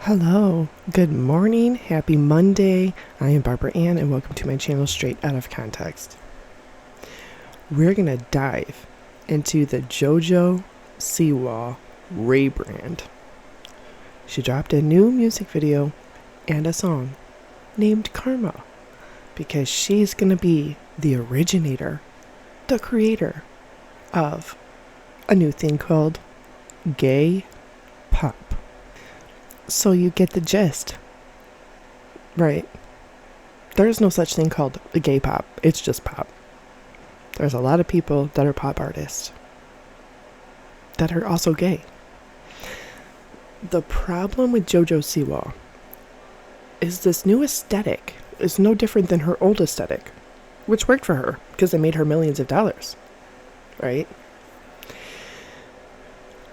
Hello, good morning, happy Monday. I am Barbara Ann and welcome to my channel Straight Out of Context. We're going to dive into the JoJo Siwa rebrand. She dropped a new music video and a song named Karma because she's going to be the originator, the creator of a new thing called gay pop. So you get the gist, right? There's no such thing called a gay pop. It's just pop. There's a lot of people that are pop artists that are also gay. The problem with JoJo Siwa is this new aesthetic is no different than her old aesthetic, which worked for her because it made her millions of dollars, right?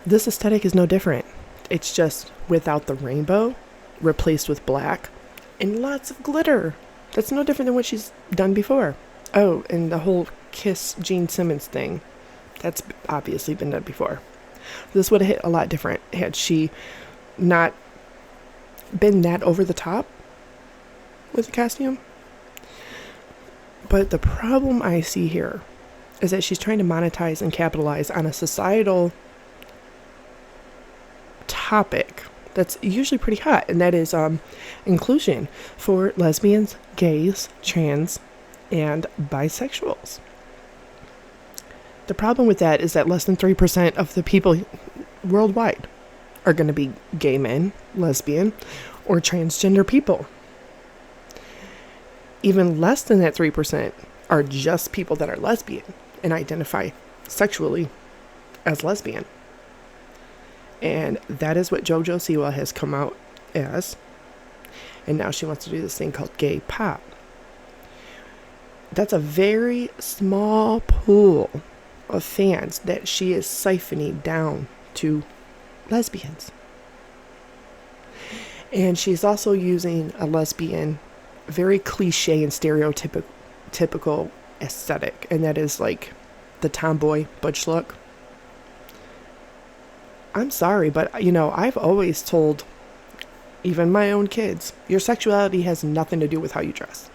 This aesthetic is no different. It's just without the rainbow, replaced with black, and lots of glitter. That's no different than what she's done before. Oh, and the whole Kiss Gene Simmons thing. That's obviously been done before. This would have hit a lot different had she not been that over the top with the costume. But the problem I see here is that she's trying to monetize and capitalize on a societal topic that's usually pretty hot, and that is inclusion for lesbians, gays, trans, and bisexuals. The problem with that is that less than 3% of the people worldwide are going to be gay men, lesbian, or transgender people. Even less than that 3% are just people that are lesbian and identify sexually as lesbian. And that is what JoJo Siwa has come out as. And now she wants to do this thing called gay pop. That's a very small pool of fans that she is siphoning down to lesbians. And she's also using a lesbian, very cliche and stereotypical aesthetic. And that is like the tomboy butch look. I'm sorry, but I've always told even my own kids, your sexuality has nothing to do with how you dress.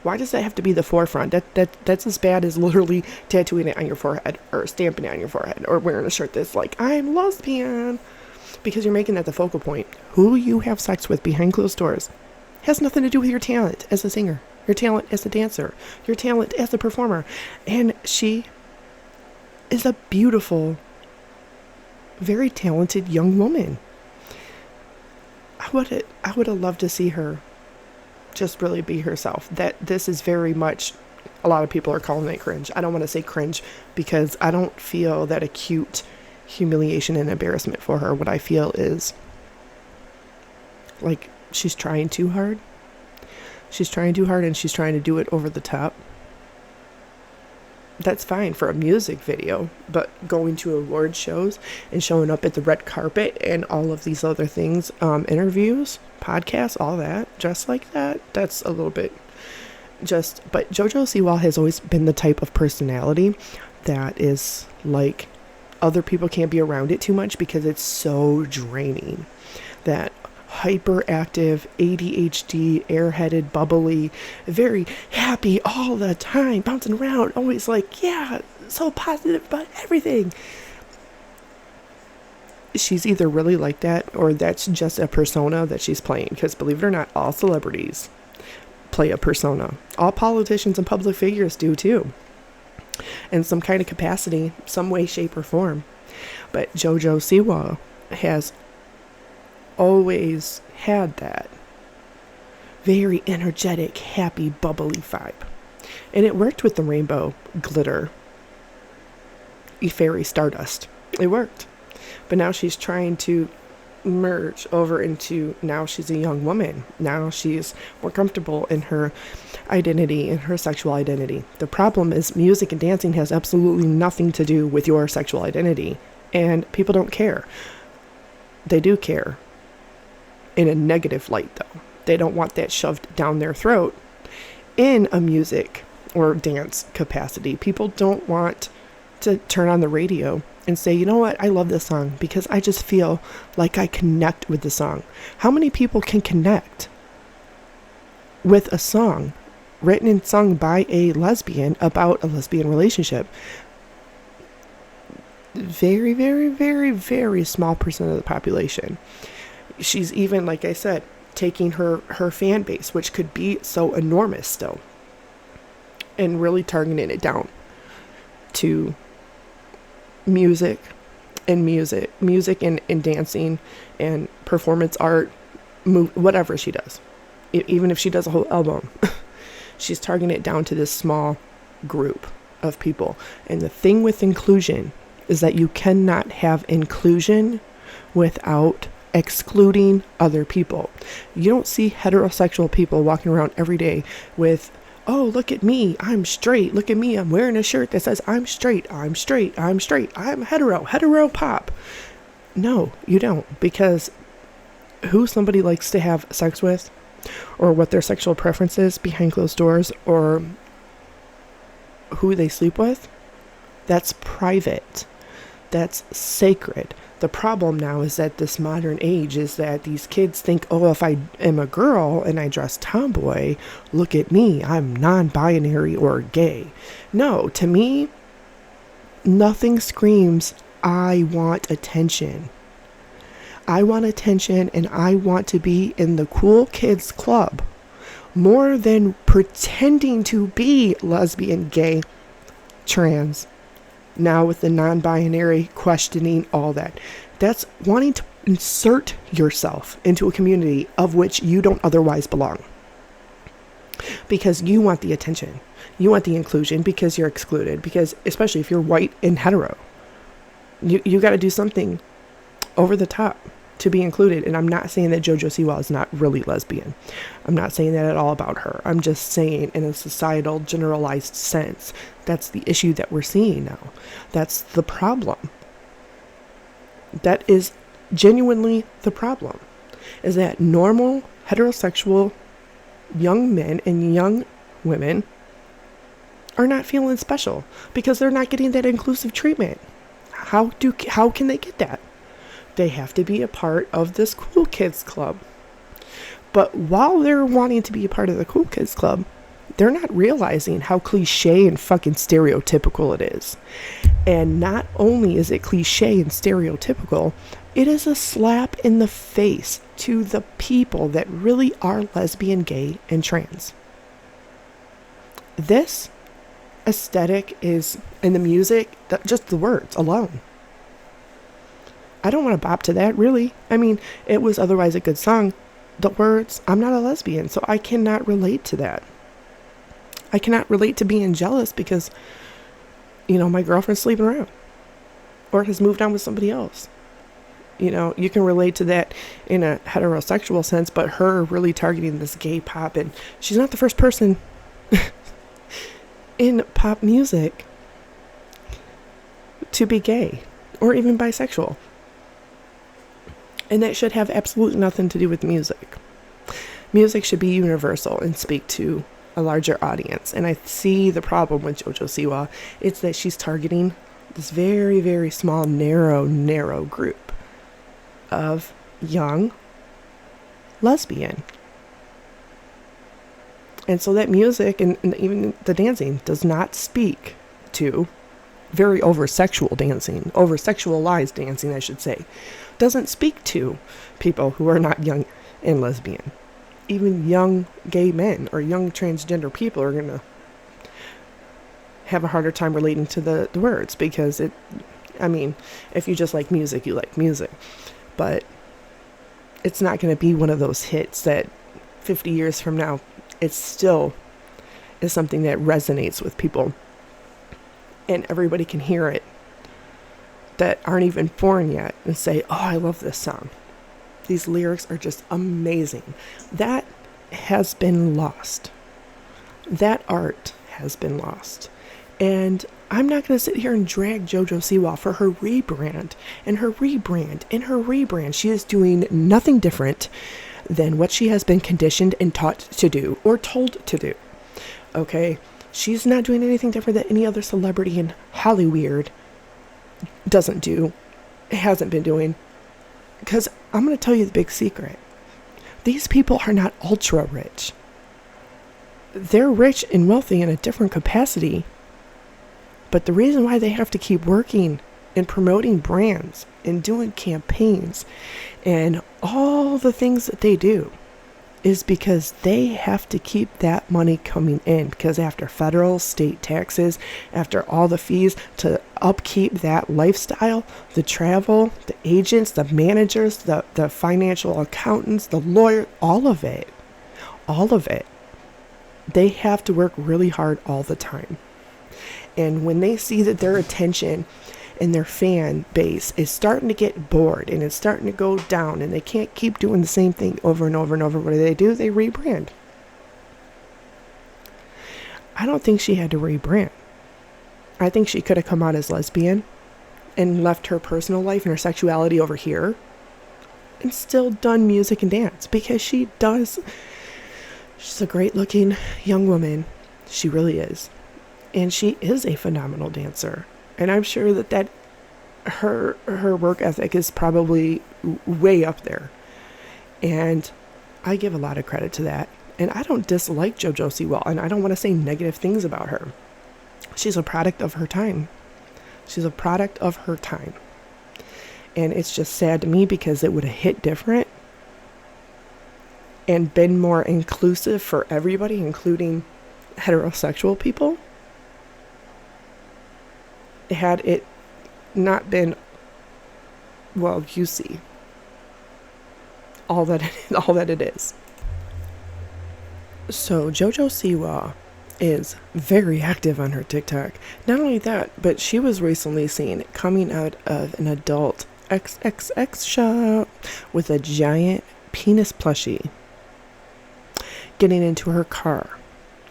Why does that have to be the forefront? That's as bad as literally tattooing it on your forehead or stamping it on your forehead or wearing a shirt that's like, I'm lesbian, because you're making that the focal point. Who you have sex with behind closed doors has nothing to do with your talent as a singer, your talent as a dancer, your talent as a performer. And she is a beautiful, very talented young woman. I would have loved to see her just really be herself. That this is very much, a lot of people are calling it cringe. I don't want to say cringe because I don't feel that acute humiliation and embarrassment for her. What I feel is like she's trying too hard. She's trying too hard and she's trying to do it over the top. That's fine for a music video, but going to award shows and showing up at the red carpet and all of these other things, interviews, podcasts, all that, just like that, that's a little bit but JoJo Siwa has always been the type of personality that is like, other people can't be around it too much because it's so draining. That hyperactive, ADHD, airheaded, bubbly, very happy all the time, bouncing around, always like, yeah, so positive about everything. She's either really like that or that's just a persona that she's playing, because believe it or not, all celebrities play a persona. All politicians and public figures do too, in some kind of capacity, some way, shape, or form. But JoJo Siwa has always had that very energetic, happy, bubbly vibe. And it worked with the rainbow glitter, fairy stardust. It worked. But now she's trying to merge over into, now she's a young woman. Now she's more comfortable in her identity, in her sexual identity. The problem is music and dancing has absolutely nothing to do with your sexual identity. And people don't care. They do care. In a negative light, though. They don't want that shoved down their throat in a music or dance capacity. People don't want to turn on the radio and say, you know what, I love this song because I just feel like I connect with the song. How many people can connect with a song written and sung by a lesbian about a lesbian relationship? Very, very, very, very small percent of the population. She's even, like I said, taking her fan base, which could be so enormous still, and really targeting it down to music and dancing and performance art, whatever she does. Even if she does a whole album, she's targeting it down to this small group of people. And the thing with inclusion is that you cannot have inclusion without excluding other people. You don't see heterosexual people walking around every day with, oh, look at me, I'm straight. Look at me, I'm wearing a shirt that says I'm straight, I'm straight, I'm straight, I'm hetero pop. No, you don't, because who somebody likes to have sex with, or what their sexual preference is behind closed doors, or who they sleep with, that's private. That's sacred. The problem now is that this modern age is that these kids think, oh, if I am a girl and I dress tomboy, look at me, I'm non-binary or gay. No, to me, nothing screams, I want attention. I want attention, and I want to be in the cool kids club more than pretending to be lesbian, gay, trans. Now with the non-binary, questioning all that. That's wanting to insert yourself into a community of which you don't otherwise belong. Because you want the attention. You want the inclusion because you're excluded. Because especially if you're white and hetero, you got to do something over the top to be included. And I'm not saying that JoJo Siwa is not really lesbian. I'm not saying that at all about her. I'm just saying in a societal generalized sense, that's the issue that we're seeing now. That's the problem. That is genuinely the problem, is that normal heterosexual young men and young women are not feeling special because they're not getting that inclusive treatment. How can they get that? They have to be a part of this cool kids club. But while they're wanting to be a part of the cool kids club, they're not realizing how cliche and fucking stereotypical it is. And not only is it cliche and stereotypical, it is a slap in the face to the people that really are lesbian, gay, and trans. This aesthetic is in the music, just the words alone. I don't want to bop to that, really. I mean, it was otherwise a good song. The words, I'm not a lesbian, so I cannot relate to that. I cannot relate to being jealous because, my girlfriend's sleeping around or has moved on with somebody else. You can relate to that in a heterosexual sense, but her really targeting this gay pop, and she's not the first person in pop music to be gay or even bisexual. And that should have absolutely nothing to do with music. Music should be universal and speak to a larger audience. And I see the problem with JoJo Siwa. It's that she's targeting this very, very small, narrow group of young lesbian. And so that music and even the dancing does not speak to very over-sexualized dancing, I should say, doesn't speak to people who are not young and lesbian. Even young gay men or young transgender people are going to have a harder time relating to the words because if you just like music, you like music. But it's not going to be one of those hits that 50 years from now, it still is something that resonates with people. And everybody can hear it that aren't even born yet and say, oh, I love this song. These lyrics are just amazing. That has been lost. That art has been lost. And I'm not going to sit here and drag JoJo Siwa for her rebrand and her rebrand. She is doing nothing different than what she has been conditioned and taught to do or told to do. Okay? She's not doing anything different than any other celebrity in Hollywood doesn't do, hasn't been doing. Because I'm going to tell you the big secret. These people are not ultra rich. They're rich and wealthy in a different capacity. But the reason why they have to keep working and promoting brands and doing campaigns and all the things that they do is because they have to keep that money coming in, because after federal, state taxes, after all the fees to upkeep that lifestyle, the travel, the agents, the managers, the financial accountants, the lawyer, all of it, they have to work really hard all the time. And when they see that their attention and their fan base is starting to get bored and it's starting to go down and they can't keep doing the same thing over and over and over, what do? They rebrand. I don't think she had to rebrand. I think she could have come out as lesbian and left her personal life and her sexuality over here and still done music and dance, because she does. She's a great looking young woman. She really is. And she is a phenomenal dancer. And I'm sure that her work ethic is probably way up there. And I give a lot of credit to that. And I don't dislike JoJo Siwa, and I don't want to say negative things about her. She's a product of her time. She's a product of her time. And it's just sad to me because it would have hit different and been more inclusive for everybody, including heterosexual people, had it not been, well, you see, all that it is. So JoJo Siwa is very active on her TikTok. Not only that, but she was recently seen coming out of an adult XXX shop with a giant penis plushie, getting into her car,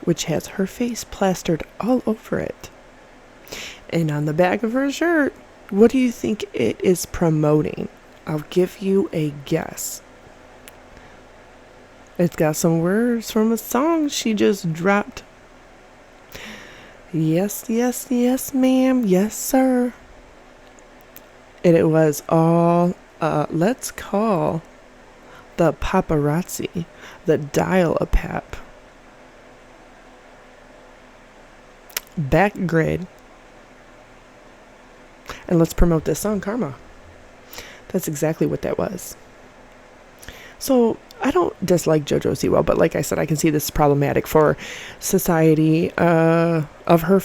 which has her face plastered all over it. And on the back of her shirt, what do you think it is promoting? I'll give you a guess. It's got some words from a song she just dropped. Yes, yes, yes, ma'am. Yes, sir. And it was all, let's call the paparazzi, the dial-a-pap, back grid, and let's promote this song, Karma. That's exactly what that was. So I don't dislike JoJo Siwa, but like I said, I can see this is problematic for society and her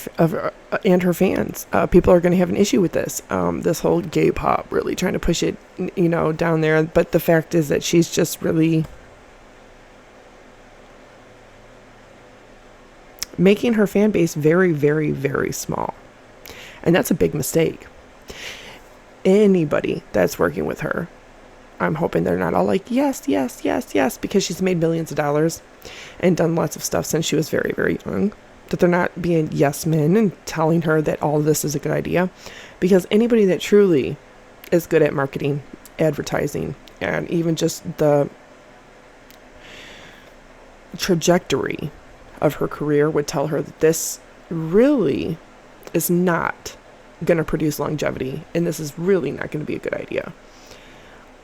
fans. People are going to have an issue with this. This whole gay pop, really trying to push it, down there. But the fact is that she's just really making her fan base very, very, very small. And that's a big mistake. Anybody that's working with her, I'm hoping they're not all like, yes, yes, yes, yes, because she's made millions of dollars and done lots of stuff since she was very, very young. That they're not being yes men and telling her that all of this is a good idea. Because anybody that truly is good at marketing, advertising, and even just the trajectory of her career would tell her that this really is not going to produce longevity, and this is really not going to be a good idea.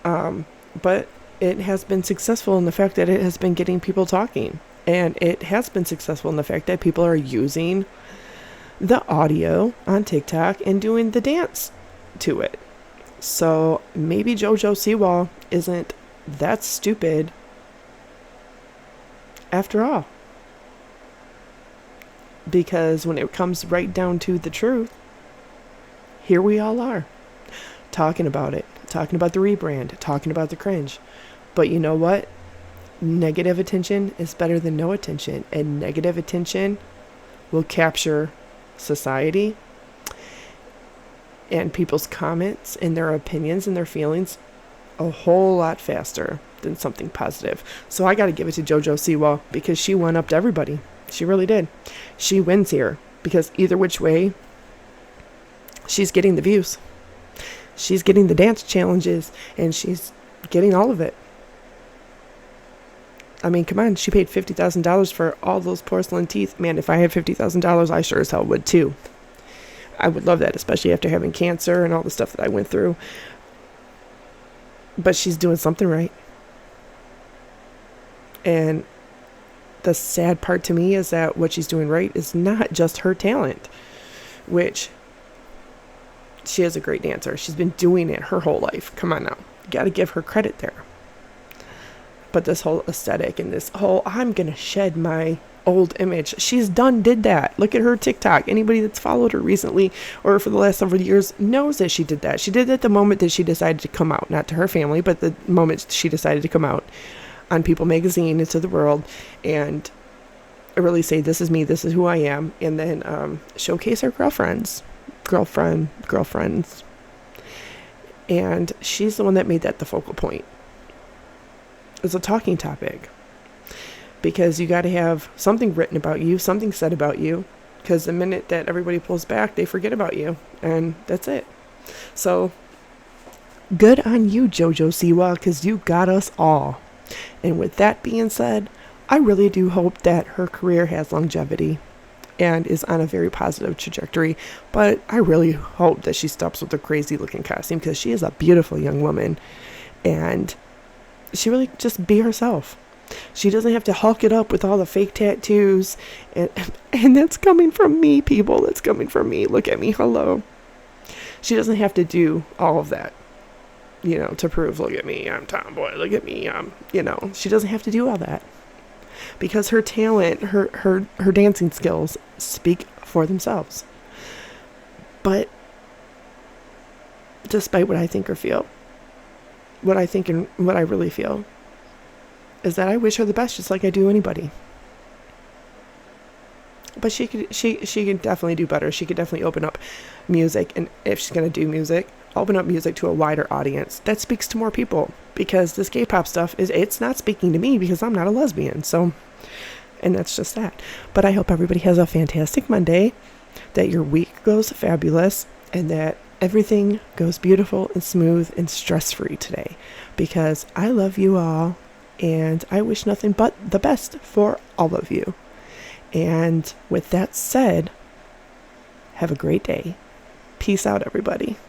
But it has been successful in the fact that it has been getting people talking, and it has been successful in the fact that people are using the audio on TikTok and doing the dance to it. So maybe JoJo Siwa isn't that stupid after all. Because when it comes right down to the truth, here we all are, talking about it, talking about the rebrand, talking about the cringe. But you know what? Negative attention is better than no attention, and negative attention will capture society and people's comments and their opinions and their feelings a whole lot faster than something positive. So I got to give it to JoJo Siwa, because she went up to everybody. She really did. She wins here, because either which way, she's getting the views. She's getting the dance challenges, and she's getting all of it. I mean, come on, she paid $50,000 for all those porcelain teeth. Man, if I had $50,000, I sure as hell would too. I would love that, especially after having cancer and all the stuff that I went through. But she's doing something right. And the sad part to me is that what she's doing right is not just her talent, which she is a great dancer. She's been doing it her whole life. Come on now. You got to give her credit there. But this whole aesthetic and this whole, I'm going to shed my old image. She's did that. Look at her TikTok. Anybody that's followed her recently or for the last several years knows that she did that. She did it the moment that she decided to come out, not to her family, but the moment she decided to come out on People magazine into the world and really say, this is me, this is who I am. And then showcase her girlfriends. And she's the one that made that the focal point. It's a talking topic because you got to have something written about you, something said about you, because the minute that everybody pulls back, they forget about you, and that's it. So good on you, JoJo Siwa, because you got us all. And with that being said, I really do hope that her career has longevity and is on a very positive trajectory, but I really hope that she stops with the crazy looking costume, because she is a beautiful young woman and she really just be herself. She doesn't have to hulk it up with all the fake tattoos. And that's coming from me, people. That's coming from me. Look at me. Hello. She doesn't have to do all of that, to prove, look at me, I'm tomboy. Look at me. She doesn't have to do all that because her talent, her dancing skills speak for themselves. But despite what I think or feel, what I think and what I really feel is that I wish her the best, just like I do anybody. But she could definitely do better. She could definitely open up music, and if she's going to do music, open up music to a wider audience that speaks to more people, because this K-pop stuff it's not speaking to me because I'm not a lesbian. So, and that's just that. But I hope everybody has a fantastic Monday, that your week goes fabulous, and that everything goes beautiful and smooth and stress-free today, because I love you all and I wish nothing but the best for all of you. And with that said, have a great day. Peace out, everybody.